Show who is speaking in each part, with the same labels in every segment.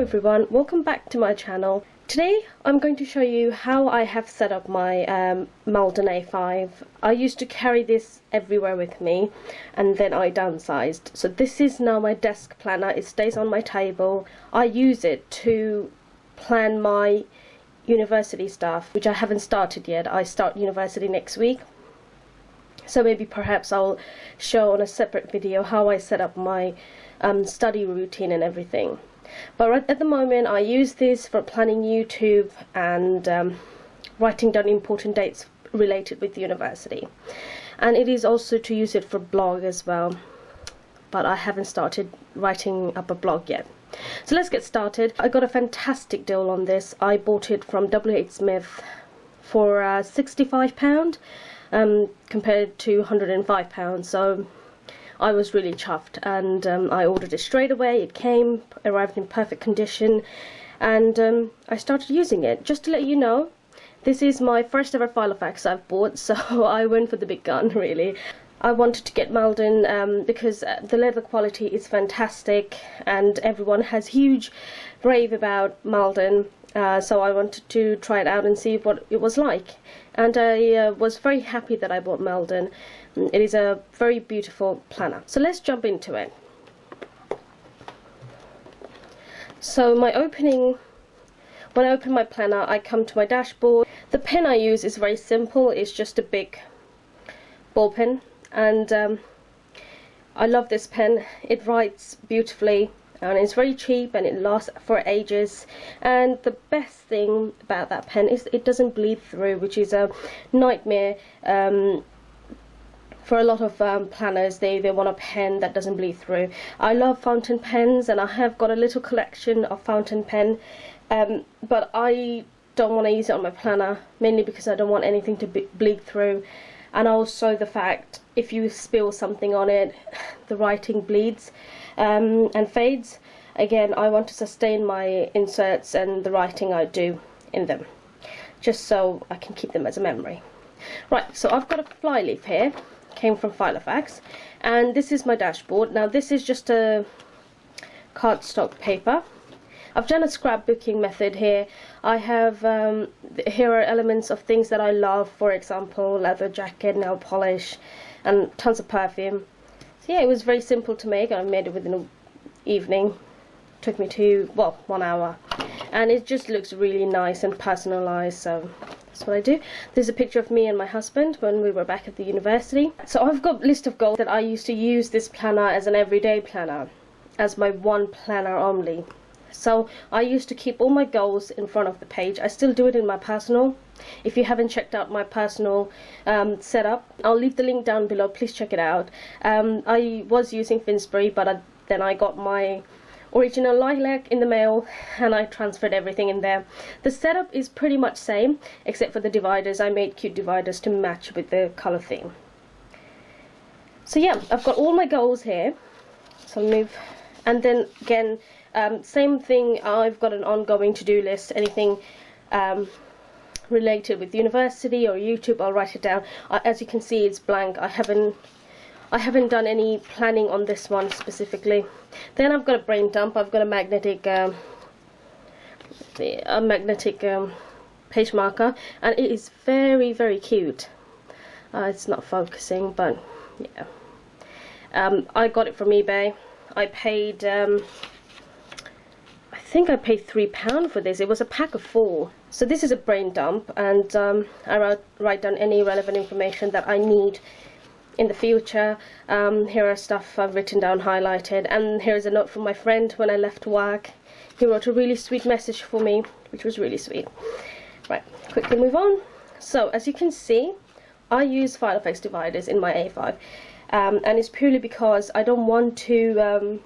Speaker 1: Hello everyone, welcome back to my channel. Today I'm going to show you how I have set up my Malden A5. I used to carry this everywhere with me and then I downsized. So this is now my desk planner. It stays on my table. I use it to plan my university stuff, which I haven't started yet. I start university next week. So maybe perhaps I'll show on a separate video how I set up my study routine and everything. But right at the moment I use this for planning YouTube and writing down important dates related with the university. And it is also to use it for blog as well. But I haven't started writing up a blog yet. So let's get started. I got a fantastic deal on this. I bought it from WH Smith for £65 compared to £105. So I was really chuffed, and I ordered it straight away. It came, arrived in perfect condition, and I started using it. Just to let you know, this is my first ever Filofax I've bought, so I went for the big gun really. I wanted to get Malden because the leather quality is fantastic and everyone has huge rave about Malden. So I wanted to try it out and see what it was like, and I was very happy that I bought Malden. It is a very beautiful planner. So let's jump into it. So when I open my planner, I come to my dashboard. The pen I use is very simple. It's just a big ball pen, and I love this pen. It writes beautifully. And it's very cheap and it lasts for ages, and the best thing about that pen is it doesn't bleed through, which is a nightmare for a lot of planners. They want a pen that doesn't bleed through. I love fountain pens and I have got a little collection of fountain pen, but I don't want to use it on my planner, mainly because I don't want anything to bleed through, and also the fact if you spill something on it, the writing bleeds and fades. Again, I want to sustain my inserts and the writing I do in them, just so I can keep them as a memory. Right, so I've got a flyleaf here, came from Filofax, and this is my dashboard. Now this is just a cardstock paper. I've done a scrapbooking method here. I have here are elements of things that I love, for example leather jacket, nail polish, and tons of perfume. So yeah, it was very simple to make. I made it within an evening. Took me to, well, 1 hour, and it just looks really nice and personalized, so that's what I do. There's a picture of me and my husband when we were back at the university. So I've got a list of goals that I used to use this planner as an everyday planner, as my one planner only. So I used to keep all my goals in front of the page. I still do it in my personal. If you haven't checked out my personal setup, I'll leave the link down below. Please check it out. I was using FINSBURY, but then I got my original lilac in the mail and I transferred everything in there. The setup is pretty much same except for the dividers. I made cute dividers to match with the color theme. So yeah, I've got all my goals here. So I'll move, and then again, same thing, I've got an ongoing to-do list. Anything related with university or YouTube, I'll write it down. As you can see, it's blank. I haven't done any planning on this one specifically. Then I've got a brain dump. I've got a magnetic page marker, and it is very, very cute. It's not focusing, but yeah. I got it from eBay. I paid I think I paid £3 for this. It was a pack of 4. So this is a brain dump, and I write down any relevant information that I need in the future. Here are stuff I've written down, highlighted, and here's a note from my friend when I left work. He wrote a really sweet message for me, which was really sweet. Right, quickly move on. So as you can see, I use Filofax dividers in my A5, and it's purely because I don't want to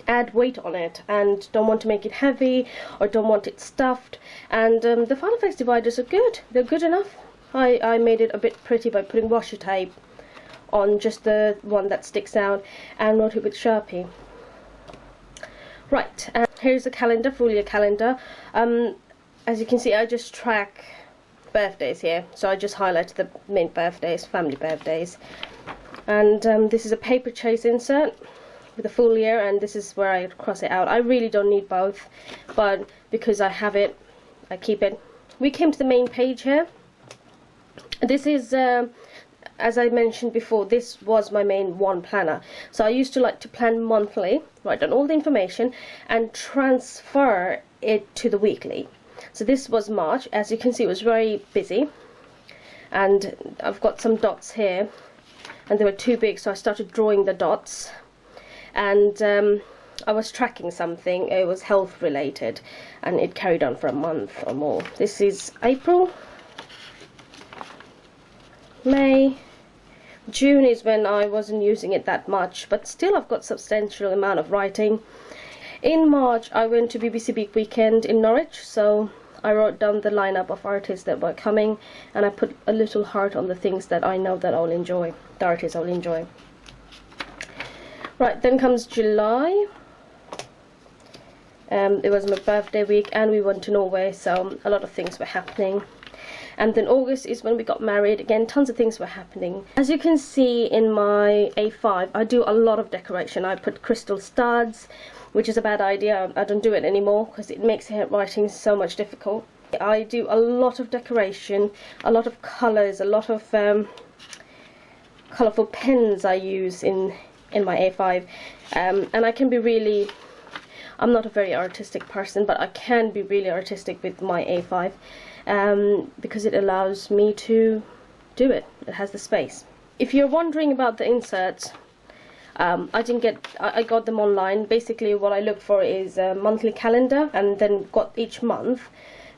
Speaker 1: add weight on it, and don't want to make it heavy or don't want it stuffed, and the Filofax dividers are good. They're good enough. I made it a bit pretty by putting washi tape on just the one that sticks out and wrote it with Sharpie. Right, and here's a calendar, full year calendar. As you can see, I just track birthdays here, so I just highlighted the main birthdays, family birthdays. And this is a paper chase insert with the full year, and this is where I cross it out. I really don't need both, but because I have it, I keep it. We came to the main page here. This is, as I mentioned before, this was my main one planner. So I used to like to plan monthly, write down all the information, and transfer it to the weekly. So this was March. As you can see, it was very busy, and I've got some dots here, and they were too big, so I started drawing the dots, and I was tracking something. It was health related, and it carried on for a month or more. This is April, May, June is when I wasn't using it that much, but still I've got substantial amount of writing. In March I went to BBC Big Weekend in Norwich, so I wrote down the lineup of artists that were coming, and I put a little heart on the things that I know that I'll enjoy, the artists I'll enjoy. Right, then comes July. It was my birthday week and we went to Norway, so a lot of things were happening. And then August is when we got married. Again, tons of things were happening. As you can see in my A5, I do a lot of decoration. I put crystal studs, which is a bad idea. I don't do it anymore because it makes writing so much difficult. I do a lot of decoration, a lot of colours, a lot of colourful pens I use in my A5, and I can be really, I'm not a very artistic person, but I can be really artistic with my A5 because it allows me to do it. It has the space. If you're wondering about the inserts, I got them online. Basically what I look for is a monthly calendar, and then got each month.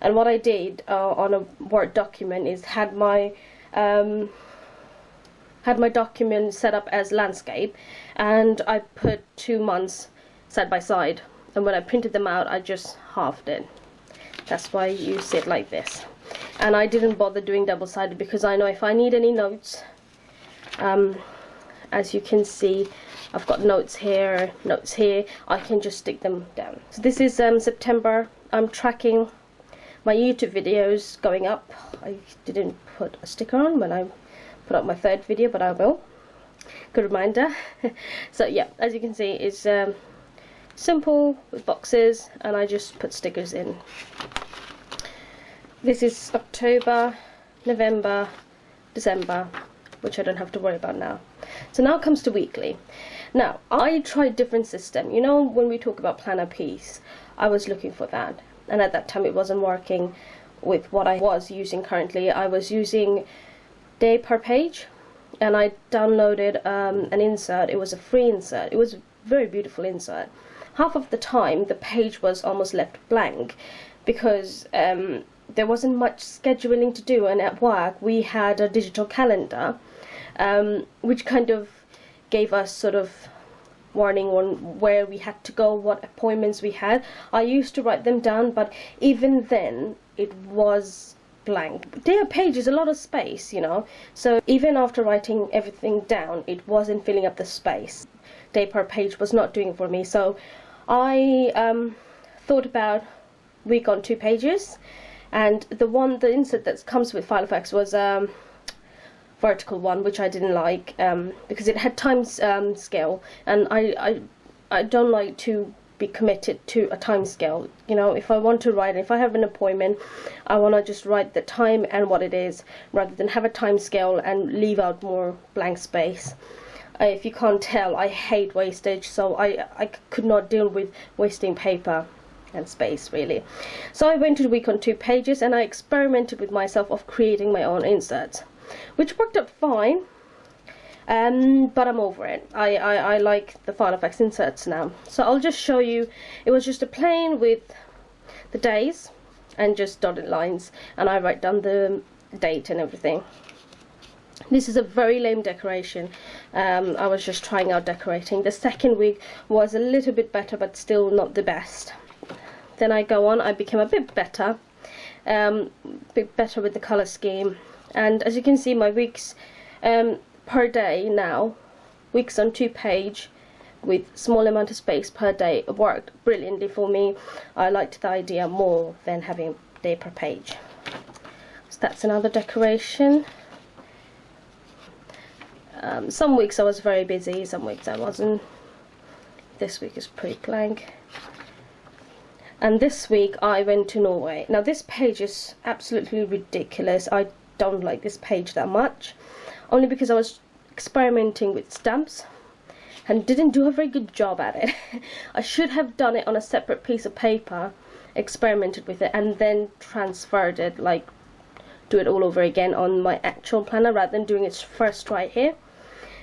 Speaker 1: And what I did on a Word document is had my document set up as landscape, and I put 2 months side by side, and when I printed them out I just halved it. That's why you see it like this. And I didn't bother doing double-sided because I know if I need any notes, as you can see, I've got notes here, I can just stick them down. So this is September. I'm tracking my YouTube videos going up. I didn't put a sticker on when I put up my 3rd video, but I will. Good reminder. So yeah, as you can see, it's simple with boxes, and I just put stickers in. This is October, November, December, which I don't have to worry about now. So now comes to weekly. Now, I tried different system. You know, when we talk about planner piece, I was looking for that, and at that time it wasn't working with what I was using currently. I was using day per page, and I downloaded an insert. It was a free insert. It was a very beautiful insert. Half of the time the page was almost left blank because there wasn't much scheduling to do, and at work we had a digital calendar which kind of gave us sort of warning on where we had to go, what appointments we had. I used to write them down, but even then it was blank. Day page is a lot of space, you know, so even after writing everything down, it wasn't filling up the space. Day per page was not doing it for me, so I thought about week on 2 pages, and the insert that comes with Filofax was vertical one, which I didn't like because it had time scale, and I don't like to be committed to a time scale. You know, if I want to write, if I have an appointment, I want to just write the time and what it is, rather than have a time scale and leave out more blank space. If you can't tell, I hate wastage, so I could not deal with wasting paper and space, really. So I went to week on 2 pages, and I experimented with myself of creating my own inserts, which worked out fine, but I'm over it. I like the Filofax inserts now. So I'll just show you. It was just a plain with the days and just dotted lines, and I write down the date and everything. This is a very lame decoration. I was just trying out decorating. The 2nd week was a little bit better, but still not the best. Then I go on, I became a bit better with the color scheme. And as you can see, my weeks per day now, weeks on 2 page with small amount of space per day, worked brilliantly for me. I liked the idea more than having day per page. So that's another decoration. Some weeks I was very busy, some weeks I wasn't. this week is pretty blank. And this week I went to Norway. Now this page is absolutely ridiculous. I don't like this page that much, only because I was experimenting with stamps and didn't do a very good job at it. I should have done it on a separate piece of paper, experimented with it, and then transferred it, like do it all over again on my actual planner rather than doing it first right here,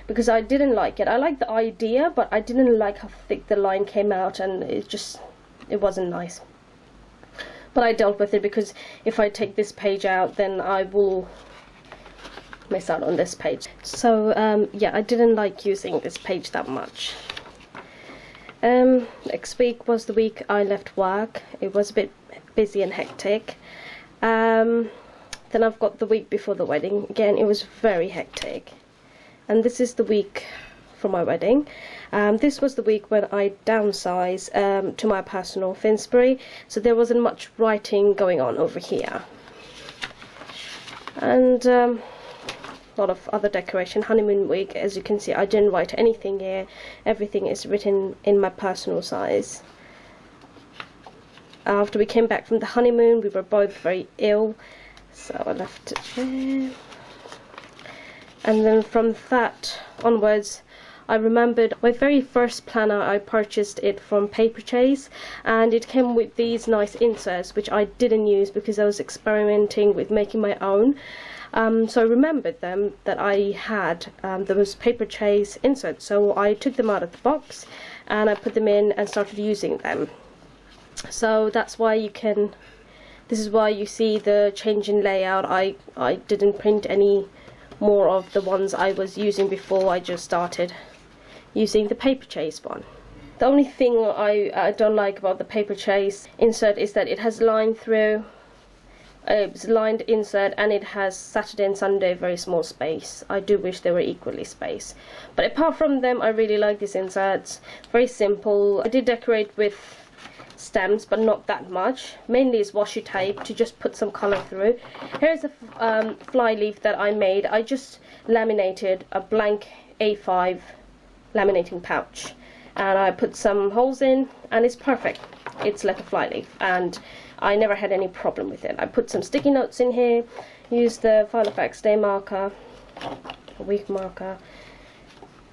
Speaker 1: because I didn't like it. I liked the idea, but I didn't like how thick the line came out, and it wasn't nice. But I dealt with it, because if I take this page out, then I will miss out on this page. So yeah, I didn't like using this page that much. Next week was the week I left work. It was a bit busy and hectic. Then I've got the week before the wedding. Again, it was very hectic. And this is the week for my wedding. This was the week when I downsized to my personal FINSBURY, so there wasn't much writing going on over here. And a lot of other decoration. Honeymoon week, as you can see, I didn't write anything here. Everything is written in my personal size. After we came back from the honeymoon, we were both very ill, so I left it there. And then from that onwards, I remembered my very first planner. I purchased it from Paper Chase, and it came with these nice inserts, which I didn't use because I was experimenting with making my own. So I remembered them, that I had those Paper Chase inserts, so I took them out of the box and I put them in and started using them. So that's why this is why you see the change in layout. I didn't print any more of the ones I was using before. I just started using the Paper Chase one. The only thing I don't like about the Paper Chase insert is that it has line through. It's lined insert, and it has Saturday and Sunday very small space. I do wish they were equally spaced. But apart from them, I really like these inserts. Very simple. I did decorate with stamps, but not that much. Mainly is washi tape to just put some colour through. Here's a fly leaf that I made. I just laminated a blank A5 laminating pouch, and I put some holes in, and it's perfect. It's like a fly leaf, and I never had any problem with it. I put some sticky notes in here, used the Filofax day marker, a week marker.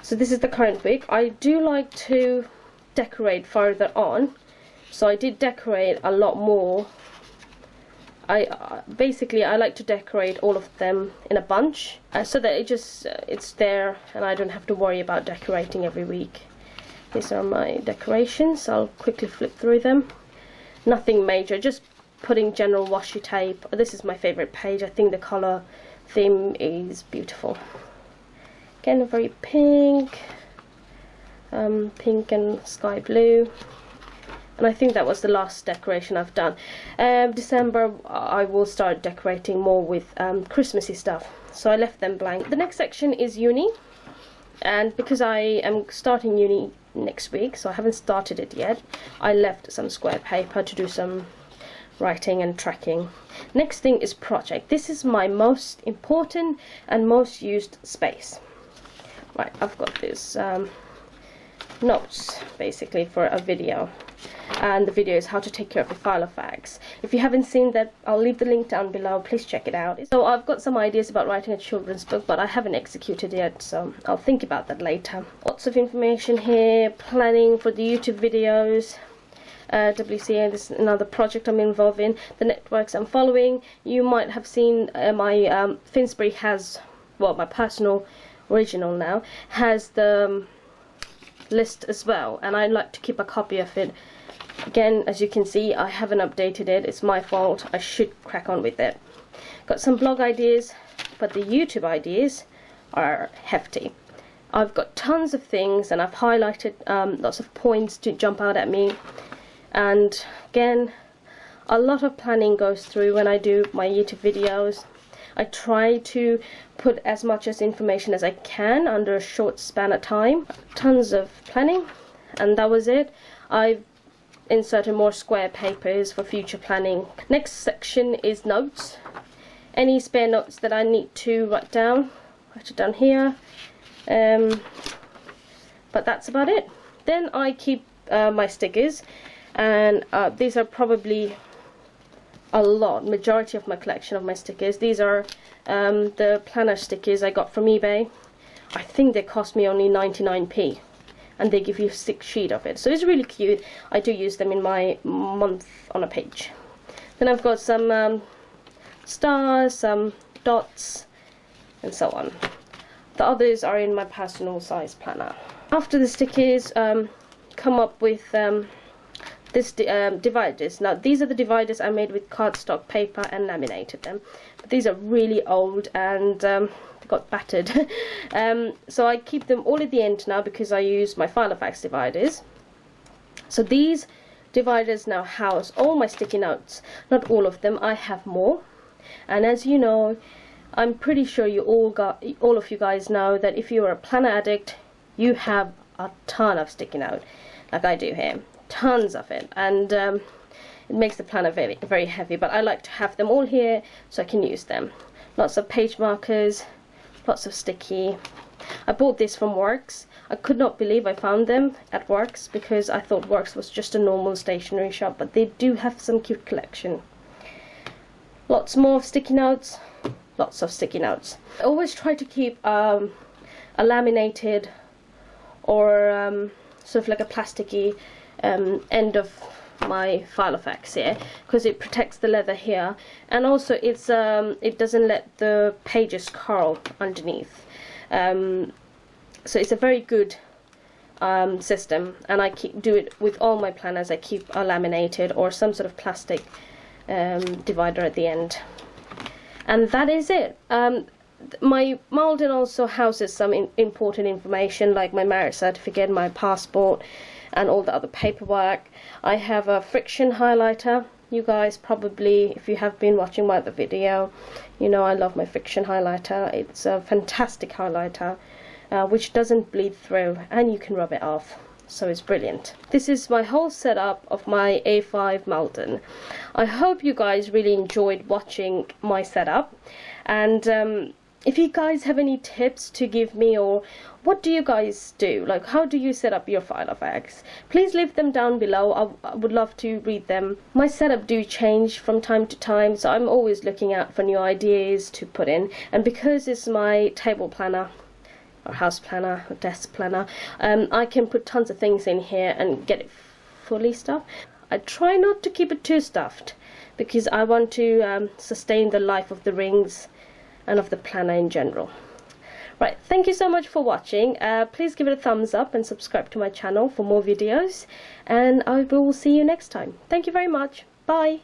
Speaker 1: So this is the current week. I do like to decorate further on, so I did decorate a lot more. Basically I like to decorate all of them in a bunch, so that it's there and I don't have to worry about decorating every week. These are my decorations. I'll quickly flip through them. Nothing major, just putting general washi tape. This is my favorite page. I think the color theme is beautiful. Again, a very pink and sky blue. And I think that was the last decoration I've done. December I will start decorating more with Christmassy stuff, so I left them blank. The next section is uni, and because I am starting uni next week, so I haven't started it yet, I left some square paper to do some writing and tracking. Next thing is project. This is my most important and most used space. Right, I've got this notes basically for a video, and the video is how to take care of your Filofax. If you haven't seen that, I'll leave the link down below. Please check it out. So I've got some ideas about writing a children's book, but I haven't executed yet, so I'll think about that later. Lots of information here, planning for the YouTube videos, WCA, this is another project I'm involved in, the networks I'm following. You might have seen my FINSBURY has, well, my personal original now has the list as well, and I like to keep a copy of it. Again, as you can see, I haven't updated it. It's my fault. I should crack on with it. Got some blog ideas, but the YouTube ideas are hefty. I've got tons of things, and I've highlighted lots of points to jump out at me. And again, a lot of planning goes through when I do my YouTube videos. I try to put as much as information as I can under a short span of time. Tons of planning, and that was it. I've inserted more square papers for future planning. Next section is notes. Any spare notes that I need to write it down here. But that's about it. Then I keep my stickers, and these are probably a lot, majority of my collection of my stickers. These are the planner stickers I got from eBay. I think they cost me only 99p, and they give you a 6 sheet of it, so it's really cute. I do use them in my month on a page. Then I've got some stars, some dots, and so on. The others are in my personal size planner. After the stickers, come up with this dividers. Now these are the dividers I made with cardstock paper and laminated them, but these are really old and got battered. So I keep them all at the end now because I use my Filofax dividers. So these dividers now house all my sticky notes. Not all of them, I have more. And as you know, I'm pretty sure all of you guys know that if you're a planner addict, you have a ton of sticky note, like I do here. Tons of it, and it makes the planner very, very heavy, but I like to have them all here so I can use them. Lots of page markers, lots of sticky. I bought this from Works. I could not believe I found them at Works because I thought Works was just a normal stationery shop, but they do have some cute collection. Lots more of sticky notes, lots of sticky notes. I always try to keep a laminated or sort of like a plasticky end of my Filofax here, because it protects the leather here, and also it doesn't let the pages curl underneath. So it's a very good system, and I do it with all my planners. I keep a laminated or some sort of plastic divider at the end, and that is it. My Malden also houses some important information like my marriage certificate, my passport, and all the other paperwork. I have a friction highlighter. You guys probably, if you have been watching my other video, you know I love my friction highlighter. It's a fantastic highlighter which doesn't bleed through, and you can rub it off, so it's brilliant. This is my whole setup of my A5 Malden. I hope you guys really enjoyed watching my setup, and if you guys have any tips to give me, or what do you guys do, like how do you set up your Filofax, please leave them down below. I would love to read them. My setup do change from time to time, so I'm always looking out for new ideas to put in, and because it's my table planner or house planner or desk planner, I can put tons of things in here and get it fully stuffed. I try not to keep it too stuffed because I want to sustain the life of the rings and of the planner in general. Right, thank you so much for watching. Please give it a thumbs up and subscribe to my channel for more videos, and I will see you next time. Thank you very much. Bye.